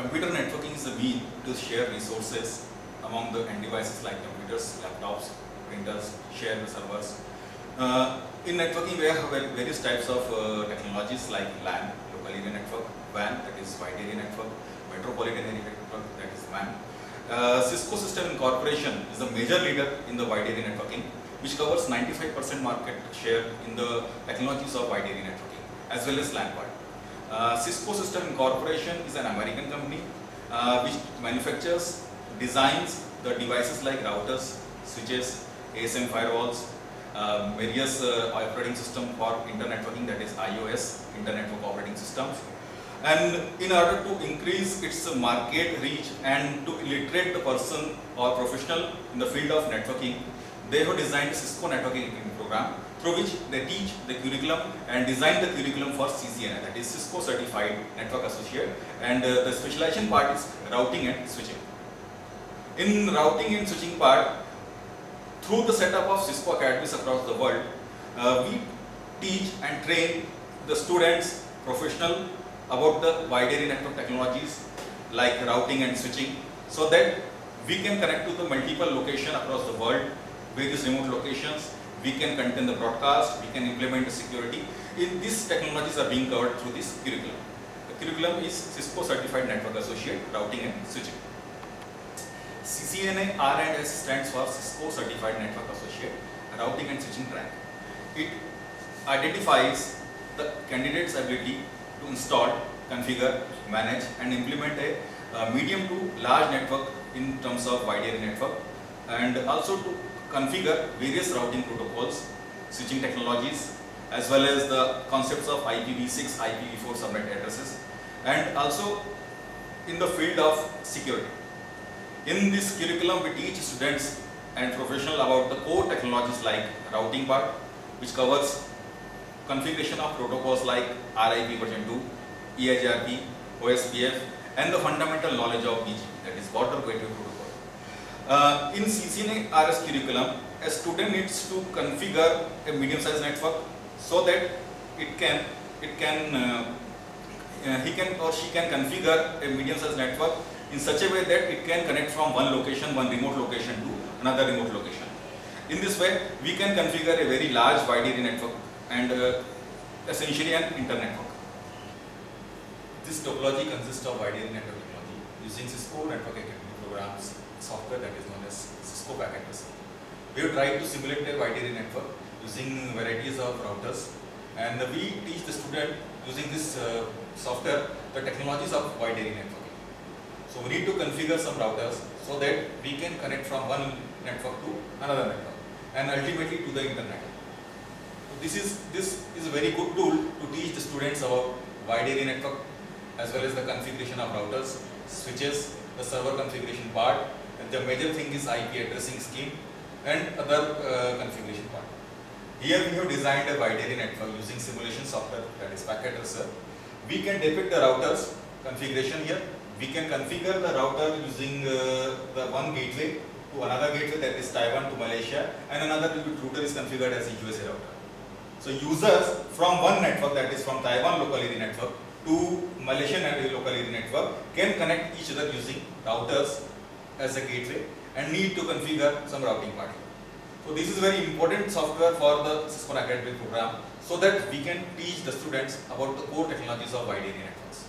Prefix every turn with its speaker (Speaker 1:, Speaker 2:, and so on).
Speaker 1: Computer networking is a mean to share resources among the end devices like computers, laptops, printers, share servers. In networking, we have various types of technologies like LAN, local area network, WAN, that is wide area network, metropolitan area network, that is WAN. Cisco System Incorporation is a major leader in the wide area networking, which covers 95% market share in the technologies of wide area networking, as well as LAN part. Cisco System Incorporation is an American company which manufactures, designs the devices like routers, switches, ASM firewalls, various operating system for internet networking, that is iOS, Internet Network Operating Systems. And in order to increase its market reach and to illiterate the person or professional in the field of networking, they have designed a Cisco networking program through which they teach the curriculum and design the curriculum for CCNA, that is Cisco Certified Network Associate, and the specialization part is routing and switching. In routing and switching part, through the setup of Cisco academies across the world, we teach and train the students, professional, about the wide area network technologies like routing and switching, so that we can connect to the multiple locations across the world, various remote locations. We can contain the broadcast, we can implement the security. These technologies are being covered through this curriculum. The curriculum is Cisco Certified Network Associate, Routing and Switching. CCNA R&S stands for Cisco Certified Network Associate, Routing and Switching track. It identifies the candidate's ability to install, configure, manage and implement a medium to large network in terms of wide area network, and also to configure various routing protocols, switching technologies, as well as the concepts of IPv6, IPv4 subnet addresses, and also in the field of security. In this curriculum, we teach students and professionals about the core technologies like routing part, which covers configuration of protocols like RIP version 2, EIGRP, OSPF, and the fundamental knowledge of BGP, that is Border Gateway Protocol. In CCNA RS curriculum, a student needs to configure a medium-sized network so that he can or she can configure a medium-sized network in such a way that it can connect from one location, one remote location to another remote location. In this way, we can configure a very large wide area network and essentially an internet network. This topology consists of wide area network technology using Cisco Network Academy programs software that is known as Cisco Packet Tracer. We have tried to simulate a wide area network using varieties of routers, and we teach the student using this software the technologies of wide area networking. So we need to configure some routers so that we can connect from one network to another network and ultimately to the internet. So this is a very good tool to teach the students about wide area network as well as the configuration of routers, switches, the server configuration part, and the major thing is IP addressing scheme and other configuration part. Here we have designed a wide area network using simulation software, that is Packet Tracer. We can depict the routers configuration here. We can configure the router using the one gateway to another gateway, that is Taiwan to Malaysia, and another router is configured as a USA router. So users from one network, that is from Taiwan local area network to Malaysian local area network, can connect each other using routers as a gateway and need to configure some routing part. So this is very important software for the Cisco Academy program so that we can teach the students about the core technologies of wide area networks.